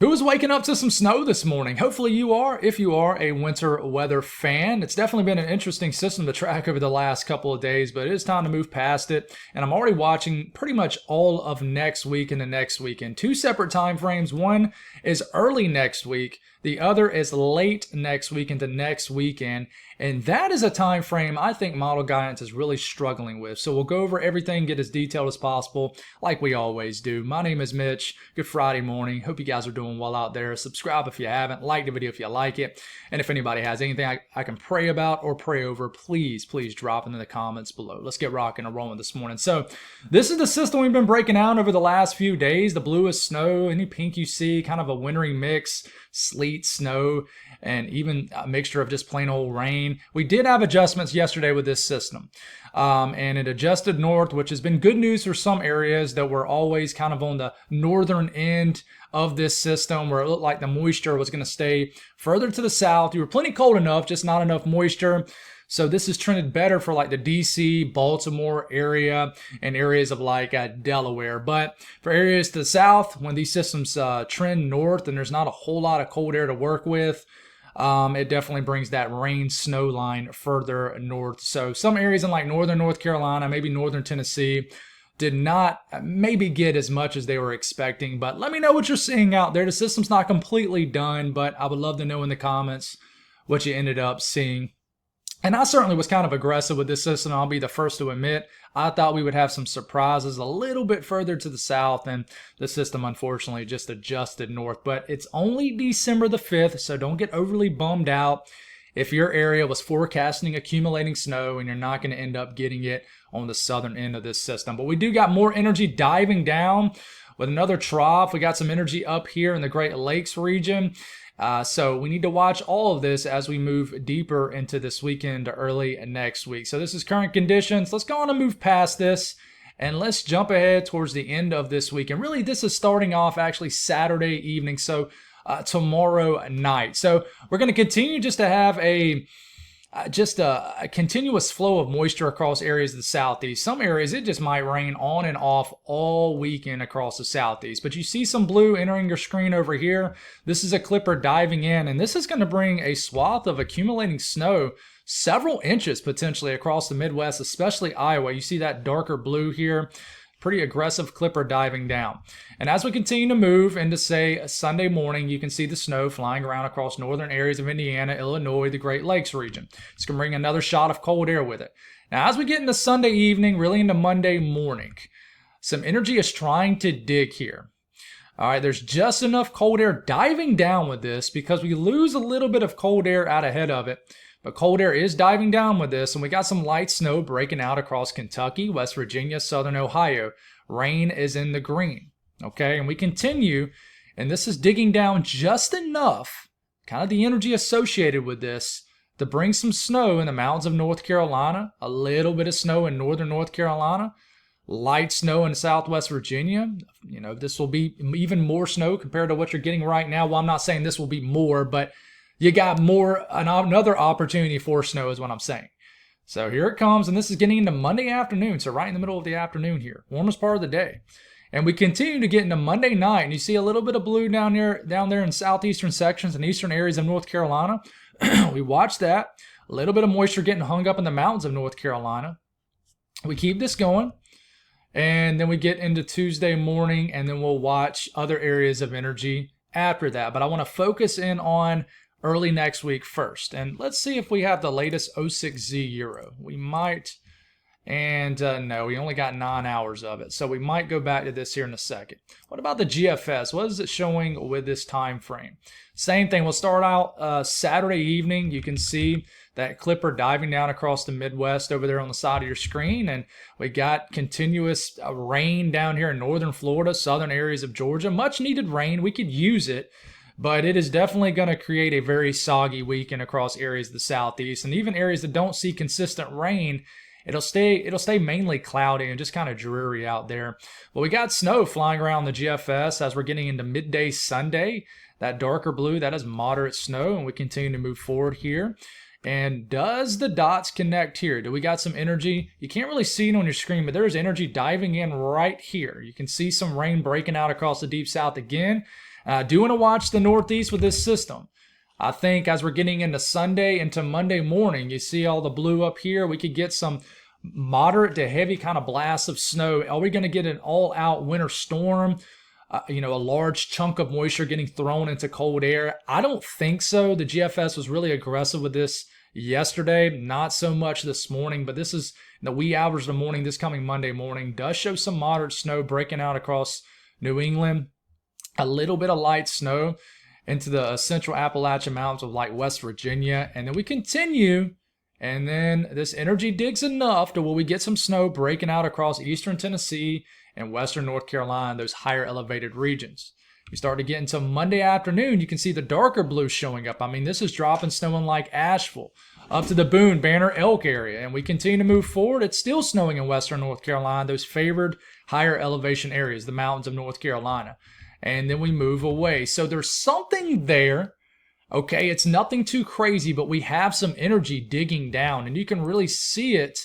Who is waking up to some snow this morning? Hopefully you are, if you are a winter weather fan. It's definitely been an interesting system to track over the last couple of days, but it is time to move past it. And I'm already watching pretty much all of next week and the next weekend. Two separate time frames. One is early next week. The other is late next week into next weekend. And that is a time frame I think Model Guidance is really struggling with. So we'll go over everything, get as detailed as possible, like we always do. My name is Mitch. Good Friday morning. Hope you guys are doing well out there. Subscribe if you haven't. Like the video if you like it. And if anybody has anything I can pray about or pray over, please drop it in the comments below. Let's get rocking and rolling this morning. So this is the system we've been breaking down over the last few days. The blue is snow. Any pink you see, kind of a wintry mix, sleet, snow, and even a mixture of just plain old rain. We did have adjustments yesterday with this system. And it adjusted north, which has been good news for some areas that were always kind of on the northern end of this system where it looked like the moisture was going to stay further to the south. You were plenty cold enough, just not enough moisture. So this has trended better for like the DC, Baltimore area and areas of like Delaware. But for areas to the south, when these systems trend north and there's not a whole lot of cold air to work with, it definitely brings that rain snow line further north. So some areas in like northern North Carolina, maybe northern Tennessee, did not maybe get as much as they were expecting. But let me know what you're seeing out there. The system's not completely done, but I would love to know in the comments what you ended up seeing. And I certainly was kind of aggressive with this system. I'll be the first to admit. I thought we would have some surprises a little bit further to the south, and the system unfortunately just adjusted north. But it's only December the 5th, so don't get overly bummed out if your area was forecasting accumulating snow and you're not going to end up getting it on the southern end of this system. But we do got more energy diving down with another trough. We got some energy up here in the Great Lakes region. So we need to watch all of this as we move deeper into this weekend to early next week. So this is current conditions. Let's go on and move past this and let's jump ahead towards the end of this week. And really this is starting off actually Saturday evening. So tomorrow night. So we're going to continue just to have a continuous flow of moisture across areas of the southeast. Some areas it just might rain on and off all weekend across the southeast. But you see some blue entering your screen over here. This is a clipper diving in, and this is going to bring a swath of accumulating snow, several inches potentially across the Midwest, especially Iowa. You see that darker blue here. Pretty aggressive clipper diving down. And as we continue to move into, say, Sunday morning, you can see the snow flying around across northern areas of Indiana, Illinois, the Great Lakes region. It's going to bring another shot of cold air with it. Now, as we get into Sunday evening, really into Monday morning, some energy is trying to dig here. All right, there's just enough cold air diving down with this because we lose a little bit of cold air out ahead of it. But cold air is diving down with this, and we got some light snow breaking out across Kentucky, West Virginia, southern Ohio. Rain is in the green, okay? And we continue, and this is digging down just enough, kind of the energy associated with this, to bring some snow in the mountains of North Carolina, a little bit of snow in northern North Carolina, light snow in southwest Virginia. You know, this will be even more snow compared to what you're getting right now. Well, I'm not saying this will be more, but you got another opportunity for snow is what I'm saying. So here it comes, and this is getting into Monday afternoon, so right in the middle of the afternoon here, warmest part of the day. And we continue to get into Monday night, and you see a little bit of blue down there in southeastern sections and eastern areas of North Carolina. We watch that. A little bit of moisture getting hung up in the mountains of North Carolina. We keep this going, and then we get into Tuesday morning, and then we'll watch other areas of energy after that. But I want to focus in on early next week first. And let's see if we have the latest 06Z Euro. We might, and no, we only got 9 hours of it. So we might go back to this here in a second. What about the GFS? What is it showing with this time frame? Same thing. We'll start out Saturday evening. You can see that clipper diving down across the Midwest over there on the side of your screen. And we got continuous rain down here in northern Florida, southern areas of Georgia. Much needed rain. We could use it. But it is definitely going to create a very soggy weekend across areas of the southeast, and even areas that don't see consistent rain. It'll stay mainly cloudy and just kind of dreary out there. But we got snow flying around the GFS as we're getting into midday Sunday. That darker blue, that is moderate snow, and we continue to move forward here. And does the dots connect here? Do we got some energy? You can't really see it on your screen, but there's energy diving in right here. You can see some rain breaking out across the deep south again. I do want to watch the Northeast with this system. I think as we're getting into Sunday, into Monday morning, you see all the blue up here, we could get some moderate to heavy kind of blasts of snow. Are we going to get an all-out winter storm? A large chunk of moisture getting thrown into cold air? I don't think so. The GFS was really aggressive with this yesterday, not so much this morning, but this is in the wee hours of the morning. This coming Monday morning does show some moderate snow breaking out across New England, a little bit of light snow into the central Appalachian Mountains of like West Virginia, and then we continue, and then this energy digs enough to where we get some snow breaking out across eastern Tennessee and western North Carolina, those higher elevated regions. You start to get into Monday afternoon, you can see the darker blue showing up. I mean, this is dropping snow in like Asheville, up to the Boone, Banner, Elk area, and we continue to move forward. It's still snowing in western North Carolina, those favored higher elevation areas, the mountains of North Carolina. And then we move away. So there's something there, okay? It's nothing too crazy, but we have some energy digging down, and you can really see it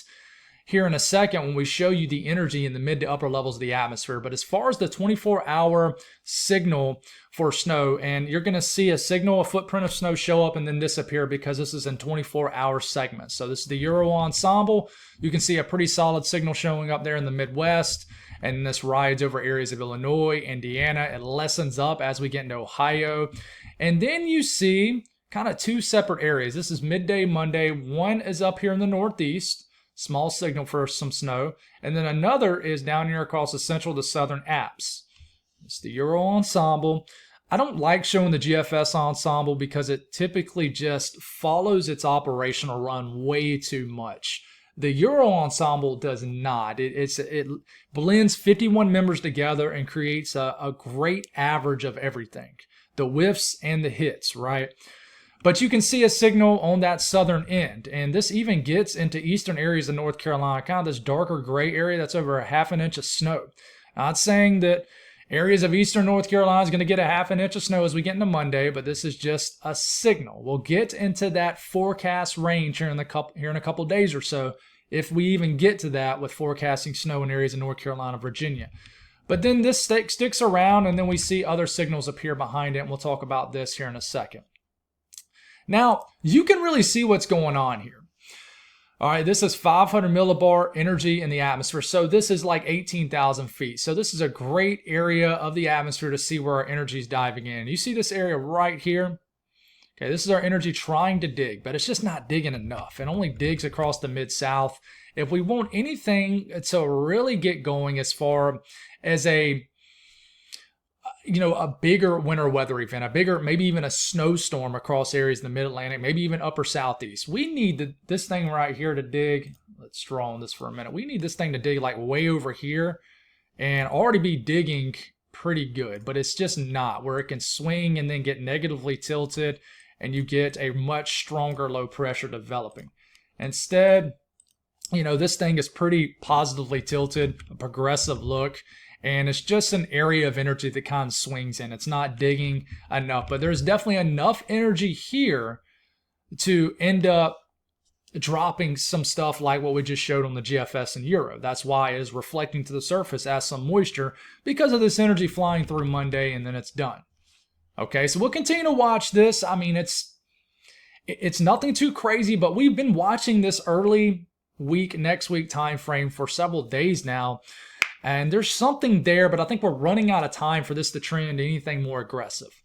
here in a second when we show you the energy in the mid to upper levels of the atmosphere. But as far as the 24-hour signal for snow, and you're going to see a signal, a footprint of snow show up and then disappear because this is in 24-hour segments. So this is the Euro ensemble. You can see a pretty solid signal showing up there in the Midwest. And this rides over areas of Illinois, Indiana. It lessens up as we get into Ohio. And then you see kind of two separate areas. This is midday Monday. One is up here in the Northeast, small signal for some snow. And then another is down here across the central to southern Alps. It's the Euro ensemble. I don't like showing the GFS ensemble because it typically just follows its operational run way too much. The Euro ensemble does not. It blends 51 members together and creates a great average of everything. The whiffs and the hits, right? But you can see a signal on that southern end. And this even gets into eastern areas of North Carolina, kind of this darker gray area that's over a half an inch of snow. Not saying that areas of eastern North Carolina is going to get a half an inch of snow as we get into Monday, but this is just a signal. We'll get into that forecast range here in a couple days or so, if we even get to that with forecasting snow in areas of North Carolina, Virginia. But then this sticks around, and then we see other signals appear behind it, and we'll talk about this here in a second. Now, you can really see what's going on here. All right, this is 500 millibar energy in the atmosphere. So this is like 18,000 feet. So this is a great area of the atmosphere to see where our energy is diving in. You see this area right here? Okay, this is our energy trying to dig, but it's just not digging enough. It only digs across the Mid-South. If we want anything to really get going as far as a bigger winter weather event, a bigger, maybe even a snowstorm across areas in the mid-Atlantic, maybe even upper southeast. We need this thing right here to dig. Let's draw on this for a minute. We need this thing to dig like way over here and already be digging pretty good, but it's just not, where it can swing and then get negatively tilted and you get a much stronger low pressure developing. Instead, this thing is pretty positively tilted, a progressive look, and it's just an area of energy that kind of swings in. It's not digging enough, but there's definitely enough energy here to end up dropping some stuff like what we just showed on the GFS and Euro. That's why it is reflecting to the surface as some moisture because of this energy flying through Monday, and then it's done. Okay, so we'll continue to watch this. I mean, it's nothing too crazy, but we've been watching this early week, next week time frame for several days now. And there's something there, but I think we're running out of time for this to trend anything more aggressive.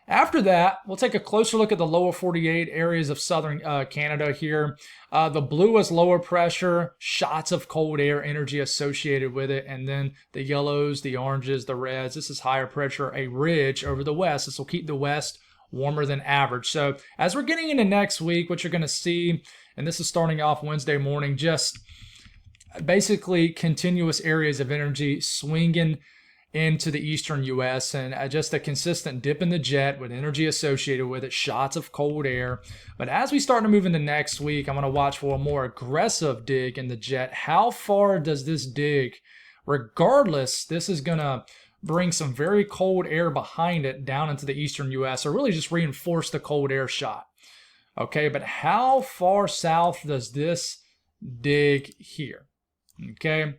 After that, we'll take a closer look at the lower 48 areas of southern Canada here. The blue is lower pressure, shots of cold air energy associated with it, and then the yellows, the oranges, the reds. This is higher pressure, a ridge over the west. This will keep the west warmer than average. So as we're getting into next week, what you're going to see, and this is starting off Wednesday morning, just basically continuous areas of energy swinging into the eastern U.S. and just a consistent dip in the jet with energy associated with it, shots of cold air. But as we start to move into next week, I'm going to watch for a more aggressive dig in the jet. How far does this dig? Regardless, this is going to bring some very cold air behind it down into the eastern U.S. or really just reinforce the cold air shot. Okay, but how far south does this dig here? Okay,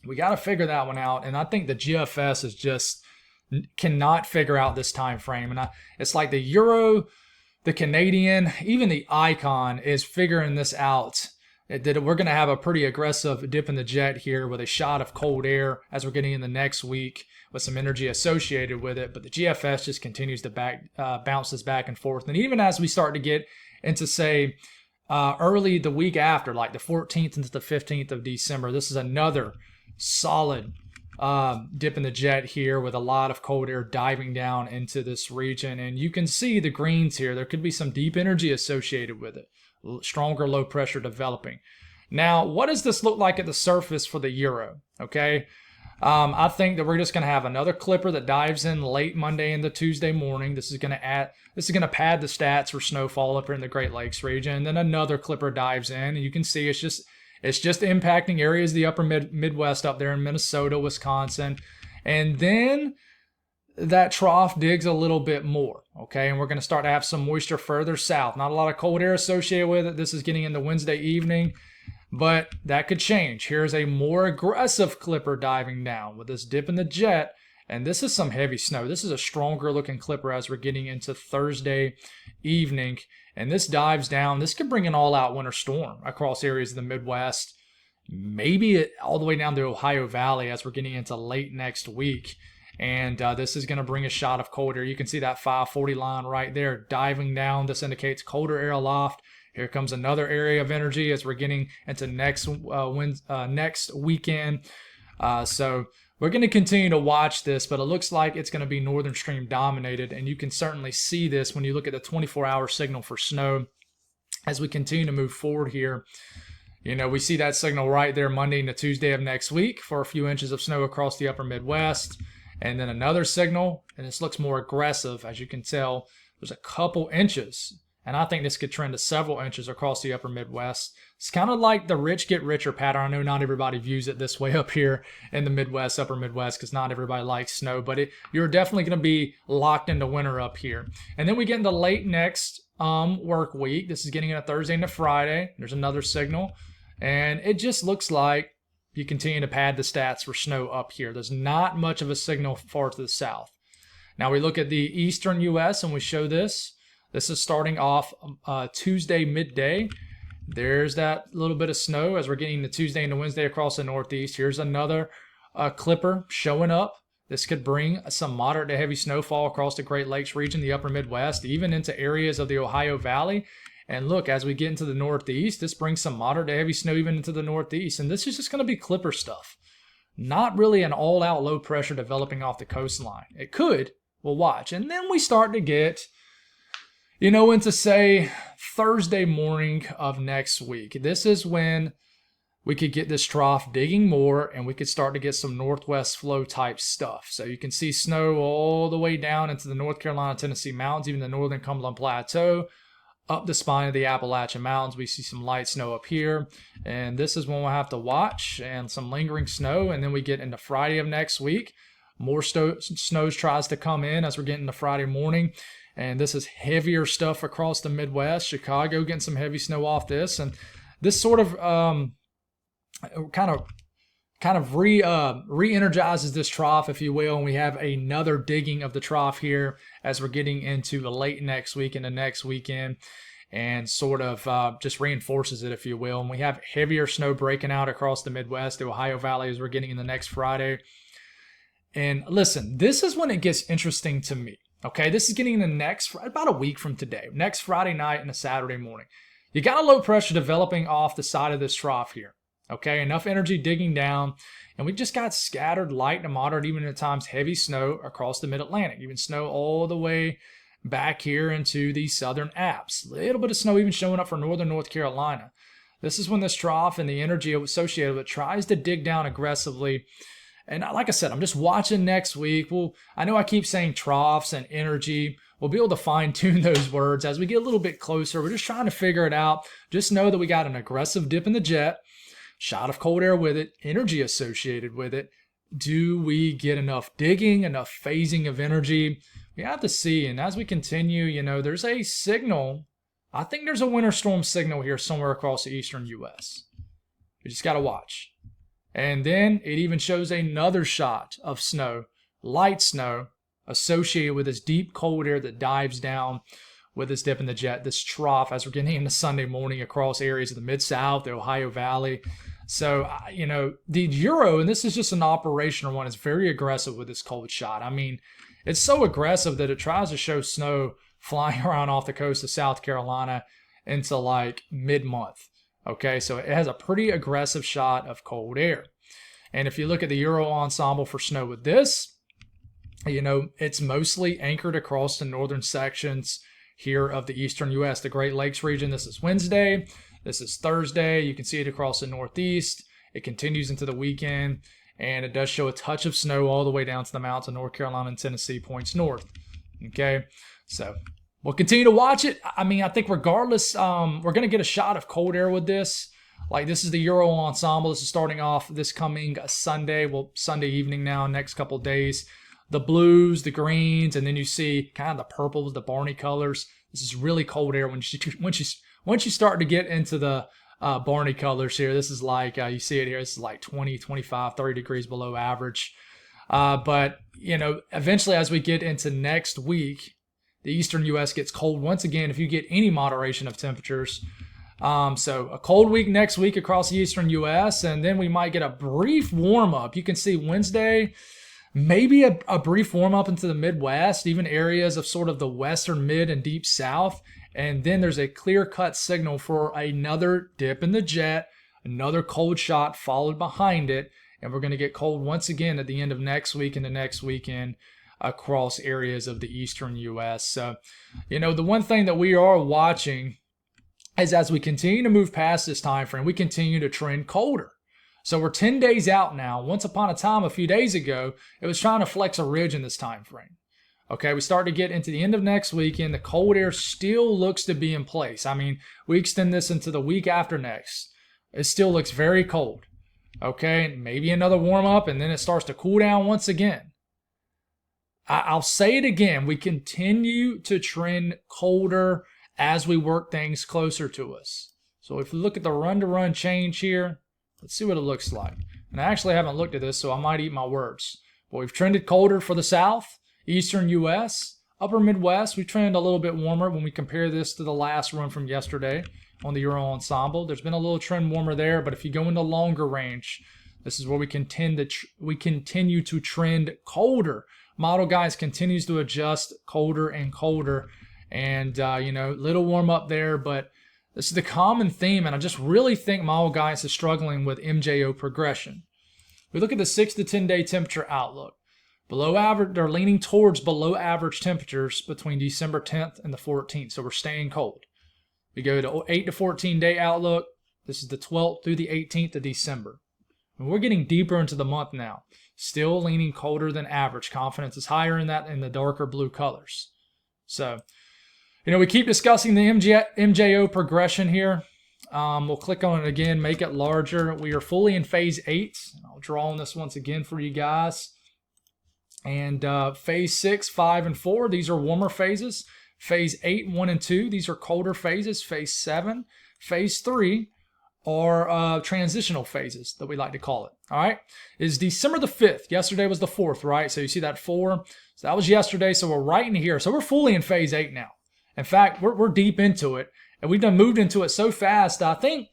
we got to figure that one out. And I think the GFS is just cannot figure out this time frame. And it's like the Euro, the Canadian, even the Icon is figuring this out. That we're going to have a pretty aggressive dip in the jet here with a shot of cold air as we're getting in the next week with some energy associated with it. But the GFS just continues to bounce this back and forth. And even as we start to get into, say, early the week after, like the 14th into the 15th of December, this is another solid dip in the jet here with a lot of cold air diving down into this region. And you can see the greens here. There could be some deep energy associated with it. Stronger low pressure developing. Now, what does this look like at the surface for the Euro? Okay, I think that we're just going to have another clipper that dives in late Monday into Tuesday morning. This is going to pad the stats for snowfall up here in the Great Lakes region. And then another clipper dives in, and you can see it's just impacting areas of the upper Midwest up there in Minnesota, Wisconsin, and then that trough digs a little bit more, okay? And we're going to start to have some moisture further south. Not a lot of cold air associated with it. This is getting into Wednesday evening, but that could change. Here's a more aggressive clipper diving down with this dip in the jet, and this is some heavy snow. This is a stronger looking clipper as we're getting into Thursday evening, and this dives down. This could bring an all-out winter storm across areas of the Midwest, maybe all the way down the Ohio Valley as we're getting into late next week. And this is going to bring a shot of cold air. You can see that 540 line right there diving down. This indicates colder air aloft. Here comes another area of energy as we're getting into next weekend. So we're going to continue to watch this, but it looks like it's going to be northern stream dominated. And you can certainly see this when you look at the 24-hour signal for snow as we continue to move forward here. You know, we see that signal right there Monday into Tuesday of next week for a few inches of snow across the upper Midwest. And then another signal, and this looks more aggressive. As you can tell, there's a couple inches, and I think this could trend to several inches across the upper Midwest. It's kind of like the rich get richer pattern. I know not everybody views it this way up here in the Midwest, upper Midwest, because not everybody likes snow, but you're definitely going to be locked into winter up here. And then we get into late next work week. This is getting into Thursday into Friday. There's another signal, and it just looks like you continue to pad the stats for snow up here. There's not much of a signal far to the south. Now we look at the eastern U.S. and we show this. This is starting off Tuesday midday. There's that little bit of snow as we're getting to Tuesday into Wednesday across the Northeast. Here's another clipper showing up. This could bring some moderate to heavy snowfall across the Great Lakes region, the upper Midwest, even into areas of the Ohio Valley. And look, as we get into the Northeast, this brings some moderate to heavy snow even into the Northeast. And this is just going to be clipper stuff. Not really an all-out low pressure developing off the coastline. It could. We'll watch. And then we start to get, into, say, Thursday morning of next week. This is when we could get this trough digging more, and we could start to get some northwest flow type stuff. So you can see snow all the way down into the North Carolina, Tennessee mountains, even the northern Cumberland Plateau. Up the spine of the Appalachian Mountains, we see some light snow up here, and this is when we'll have to watch, and some lingering snow. And then we get into Friday of next week. More snow tries to come in as we're getting to Friday morning, and this is heavier stuff across the Midwest. Chicago getting some heavy snow off this, and this sort of kind of re-energizes this trough, if you will, and we have another digging of the trough here as we're getting into the late next week and the next weekend, and sort of just reinforces it, if you will. And we have heavier snow breaking out across the Midwest, the Ohio Valley, as we're getting in the next Friday. And listen, this is when it gets interesting to me. Okay, this is getting in the next, about a week from today, next Friday night and a Saturday morning. You got a low pressure developing off the side of this trough here. Okay, enough energy digging down, and we just got scattered light to moderate, even at times heavy snow across the mid-Atlantic, even snow all the way back here into the southern Alps. A little bit of snow even showing up for northern North Carolina. This is when this trough and the energy associated with it tries to dig down aggressively. And like I said, I'm just watching next week. I know I keep saying troughs and energy. We'll be able to fine-tune those words as we get a little bit closer. We're just trying to figure it out. Just know that we got an aggressive dip in the jet, shot of cold air with it, energy associated with it. Do we get enough digging, enough phasing of energy? We have to see. And as we continue, there's a signal. I think there's a winter storm signal here somewhere across the eastern U.S. We just got to watch. And then it even shows another shot of snow, light snow, associated with this deep cold air that dives down with this dip in the jet, this trough as we're getting into Sunday morning across areas of the Mid-South, the Ohio Valley. So, the Euro, and this is just an operational one, is very aggressive with this cold shot. I mean, it's so aggressive that it tries to show snow flying around off the coast of South Carolina into like mid-month. Okay, so it has a pretty aggressive shot of cold air. And if you look at the Euro ensemble for snow with this, it's mostly anchored across the northern sections here of the eastern U.S., the Great Lakes region. This is Wednesday. This is Thursday. You can see it across the northeast. It continues into the weekend, and it does show a touch of snow all the way down to the mountains of North Carolina and Tennessee points north. Okay, so we'll continue to watch it. I mean, I think regardless, we're going to get a shot of cold air with this. Like, this is the Euro ensemble. This is starting off this coming Sunday. Well, Sunday evening now, next couple of days. The blues, the greens, and then you see kind of the purples, the Barney colors. This is really cold air once you start to get into the Barney colors here. This is like, you see it here, this is like 20, 25, 30 degrees below average. But, eventually as we get into next week, the eastern U.S. gets cold once again if you get any moderation of temperatures. So a cold week next week across the eastern U.S., and then we might get a brief warm-up. You can see Wednesday, maybe a brief warm-up into the Midwest, even areas of sort of the western mid and deep south. And then there's a clear-cut signal for another dip in the jet, another cold shot followed behind it. And we're going to get cold once again at the end of next week and the next weekend across areas of the eastern U.S. So, the one thing that we are watching is as we continue to move past this time frame, we continue to trend colder. So we're 10 days out now. Once upon a time, a few days ago, it was trying to flex a ridge in this time frame. Okay, we start to get into the end of next weekend. The cold air still looks to be in place. I mean, we extend this into the week after next. It still looks very cold. Okay, maybe another warm up, and then it starts to cool down once again. I'll say it again. We continue to trend colder as we work things closer to us. So if we look at the run-to-run change here, let's see what it looks like. And I actually haven't looked at this, so I might eat my words. But we've trended colder for the South, eastern U.S., upper Midwest. We trended a little bit warmer when we compare this to the last run from yesterday on the Euro ensemble. There's been a little trend warmer there, but if you go into longer range, this is where we continue to trend colder. Model Guys continues to adjust colder and colder, and little warm up there, but this is the common theme, and I just really think Model Guys is struggling with MJO progression. We look at the 6 to 10 day temperature outlook. Below average, they're leaning towards below average temperatures between December 10th and the 14th, so we're staying cold. We go to 8 to 14 day outlook. This is the 12th through the 18th of December. And we're getting deeper into the month now. Still leaning colder than average. Confidence is higher in that in the darker blue colors. So, we keep discussing the MJO progression here. We'll click on it again, make it larger. We are fully in phase 8. I'll draw on this once again for you guys. And phase 6, 5, and 4, these are warmer phases. Phase 8, 1, and 2, these are colder phases. Phase 7, phase 3 are transitional phases that we like to call it. All right, is December the 5th. Yesterday was the 4th, right? So you see that 4. So that was yesterday. So we're right in here. So we're fully in phase 8 now. In fact, we're deep into it, and we've moved into it so fast. I think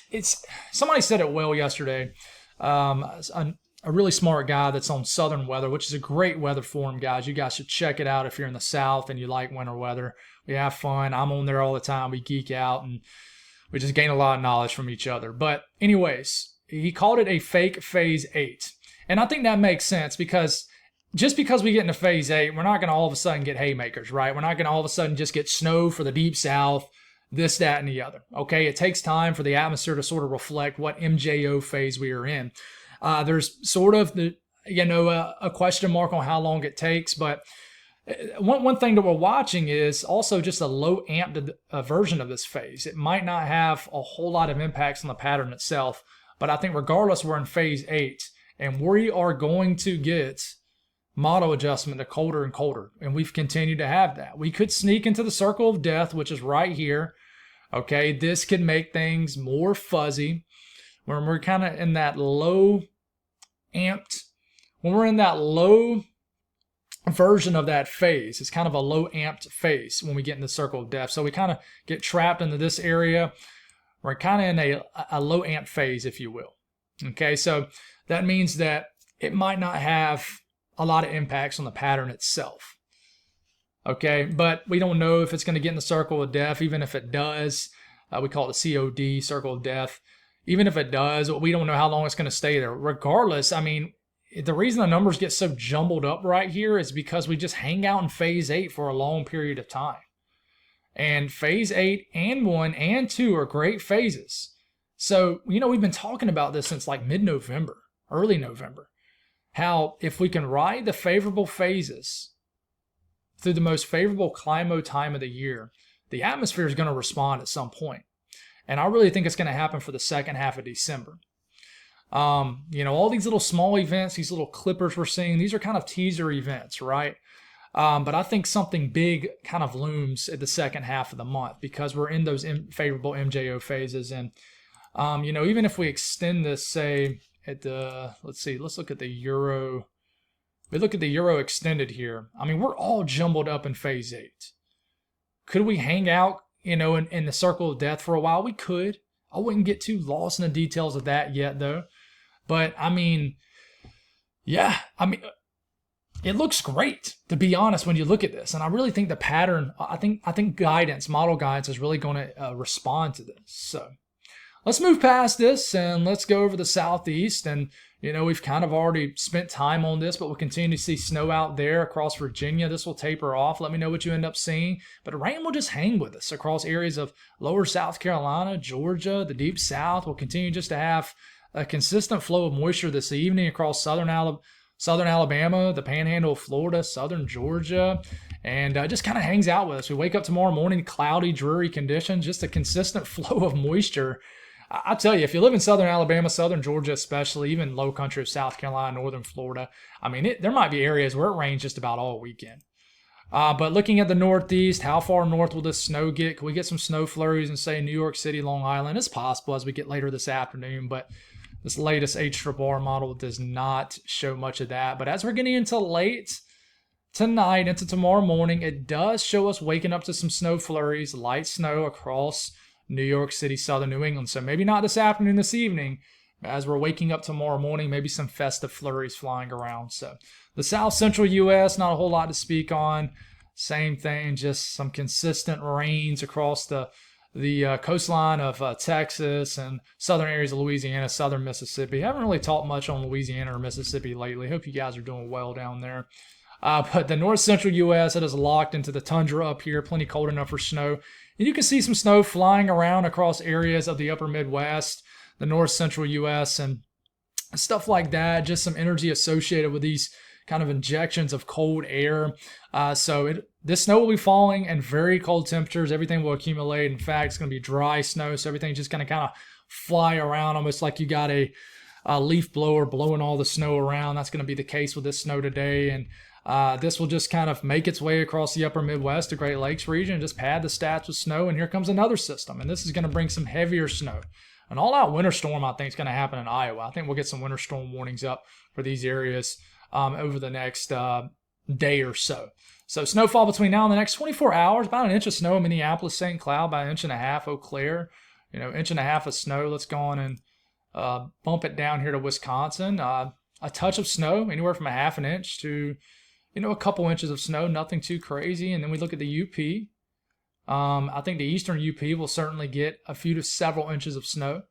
it's somebody said it well yesterday. A really smart guy that's on Southern Weather, which is a great weather forum, guys. You guys should check it out if you're in the South and you like winter weather. We have fun. I'm on there all the time. We geek out and we just gain a lot of knowledge from each other. But anyways, he called it a fake phase 8. And I think that makes sense because just because we get into phase 8, we're not going to all of a sudden get haymakers, right? We're not going to all of a sudden just get snow for the deep South, this, that, and the other. Okay, it takes time for the atmosphere to sort of reflect what MJO phase we are in. There's sort of a question mark on how long it takes, but one thing that we're watching is also just a low amped version of this phase. It might not have a whole lot of impacts on the pattern itself, but I think regardless, we're in phase 8, and we are going to get model adjustment to colder and colder, and we've continued to have that. We could sneak into the circle of death, which is right here. Okay, this could make things more fuzzy when we're kind of in that low amped, when we're in that low version of that phase. It's kind of a low amped phase when we get in the circle of death. So we kind of get trapped into this area. We're kind of in a low amp phase, if you will. Okay, so that means that it might not have a lot of impacts on the pattern itself. Okay, but we don't know if it's going to get in the circle of death. Even if it does, we call it the COD, circle of death. Even if it does, we don't know how long it's going to stay there. Regardless, I mean, the reason the numbers get so jumbled up right here is because we just hang out in phase 8 for a long period of time. And phase 8 and 1 and 2 are great phases. So, we've been talking about this since like mid-November, early November. How if we can ride the favorable phases through the most favorable climo time of the year, the atmosphere is going to respond at some point. And I really think it's going to happen for the second half of December. All these little small events, these little clippers we're seeing, these are kind of teaser events, right? But I think something big kind of looms at the second half of the month because we're in those favorable MJO phases. And, even if we extend this, say, at let's look at the Euro. We look at the Euro extended here. I mean, we're all jumbled up in phase 8. Could we hang out, in the circle of death for a while? We could. I wouldn't get too lost in the details of that yet, though. But, it looks great, to be honest, when you look at this. And I really think the pattern, I think model guidance is really going to respond to this. So let's move past this and let's go over the southeast. And, we've kind of already spent time on this, but we'll continue to see snow out there across Virginia. This will taper off. Let me know what you end up seeing. But rain will just hang with us across areas of lower South Carolina, Georgia, the deep south. We'll continue just to have a consistent flow of moisture this evening across southern Alabama, the panhandle of Florida, southern Georgia, and just kind of hangs out with us. We wake up tomorrow morning, cloudy, dreary conditions, just a consistent flow of moisture. I tell you, if you live in southern Alabama, southern Georgia especially, even low country of South Carolina, northern Florida, there might be areas where it rains just about all weekend. But looking at the northeast, how far north will this snow get? Can we get some snow flurries in, say, New York City, Long Island? It's possible as we get later this afternoon, but this latest H-bar model does not show much of that. But as we're getting into late tonight, into tomorrow morning, it does show us waking up to some snow flurries, light snow across New York City, southern New England. So maybe not this afternoon, this evening. As we're waking up tomorrow morning, maybe some festive flurries flying around. So the south central U.S., not a whole lot to speak on. Same thing, just some consistent rains across the coastline of Texas and southern areas of Louisiana, southern Mississippi. Haven't really talked much on Louisiana or Mississippi lately. Hope you guys are doing well down there. But the north central U.S., it is locked into the tundra up here, plenty cold enough for snow. And you can see some snow flying around across areas of the upper Midwest, the north central U.S., and stuff like that. Just some energy associated with these kind of injections of cold air. This snow will be falling in very cold temperatures. Everything will accumulate. In fact, it's going to be dry snow, so everything's just going to kind of fly around almost like you got a leaf blower blowing all the snow around. That's going to be the case with this snow today. And this will just kind of make its way across the upper Midwest, the Great Lakes region, and just pad the stats with snow. And here comes another system. And this is going to bring some heavier snow. An all-out winter storm, I think, is going to happen in Iowa. I think we'll get some winter storm warnings up for these areas over the next day or so. So snowfall between now and the next 24 hours, about an inch of snow in Minneapolis, St. Cloud, about an inch and a half, Eau Claire, inch and a half of snow. Let's go on and bump it down here to Wisconsin. A touch of snow, anywhere from a half an inch to, a couple inches of snow, nothing too crazy. And then we look at the UP. I think the eastern UP will certainly get a few to several inches of snow.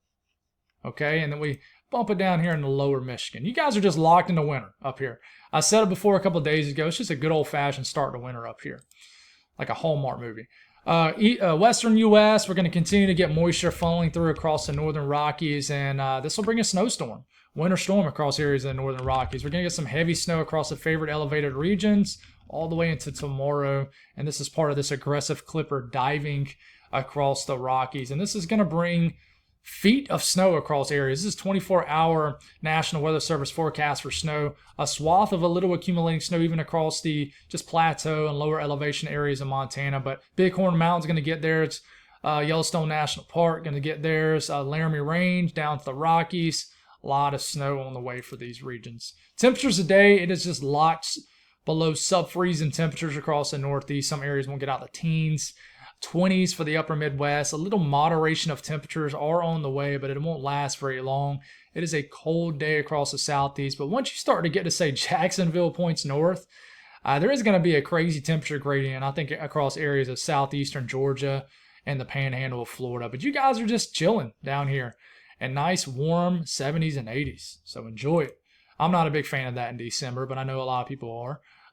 Okay, and then we bump it down here in the lower Michigan. You guys are just locked into winter up here. I said it before a couple of days ago. It's just a good old-fashioned start to winter up here, like a Hallmark movie. Western U.S., we're going to continue to get moisture funneling through across the northern Rockies, and this will bring a snowstorm, winter storm across areas of the northern Rockies. We're going to get some heavy snow across the favorite elevated regions all the way into tomorrow, and this is part of this aggressive clipper diving across the Rockies, and this is going to bring feet of snow across areas. This is 24-hour National Weather Service forecast for snow. A swath of a little accumulating snow even across the just plateau and lower elevation areas of Montana. But Bighorn Mountain's going to get there. It's Yellowstone National Park going to get theirs. Laramie Range down to the Rockies. A lot of snow on the way for these regions. Temperatures today, it is just locked below sub-freezing temperatures across the Northeast. Some areas won't get out the teens. 20s for the upper Midwest. A little moderation of temperatures are on the way, but it won't last very long. It is a cold day across the Southeast, but once you start to get to, say, Jacksonville points north, there is going to be a crazy temperature gradient, I think, across areas of southeastern Georgia and the panhandle of Florida. But you guys are just chilling down here and nice, warm 70s and 80s. So enjoy it. I'm not a big fan of that in December, but I know a lot of people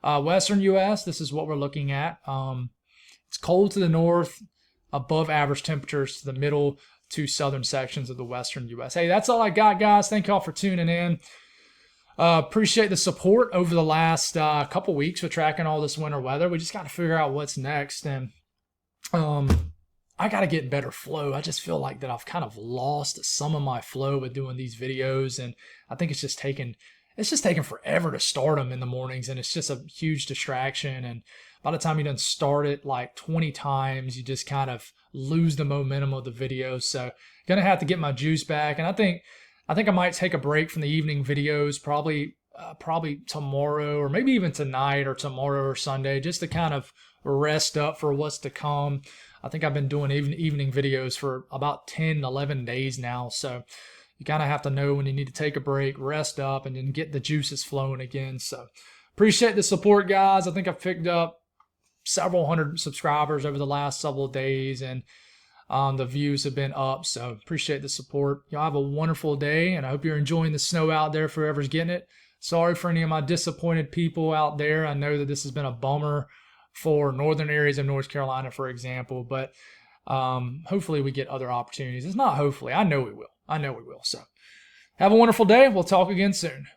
are. Western U.S., this is what we're looking at. It's cold to the north, above average temperatures to the middle to southern sections of the western U.S. Hey, that's all I got, guys. Thank y'all for tuning in. Appreciate the support over the last couple weeks with tracking all this winter weather. We just got to figure out what's next. And I got to get better flow. I just feel like that I've kind of lost some of my flow with doing these videos. And I think it's just taking forever to start them in the mornings. And it's just a huge distraction. And by the time you done start it like 20 times, you just kind of lose the momentum of the video. So gonna have to get my juice back. And I think I might take a break from the evening videos, probably tomorrow or maybe even tonight or tomorrow or Sunday, just to kind of rest up for what's to come. I think I've been doing evening videos for about 10, 11 days now. So you kind of have to know when you need to take a break, rest up, and then get the juices flowing again. So appreciate the support, guys. I think I've picked up several hundred subscribers over the last several days, and the views have been up. So appreciate the support. Y'all have a wonderful day, and I hope you're enjoying the snow out there for whoever's getting it. Sorry for any of my disappointed people out there. I know that this has been a bummer for northern areas of North Carolina, for example, but hopefully we get other opportunities. It's not hopefully. I know we will. So have a wonderful day. We'll talk again soon.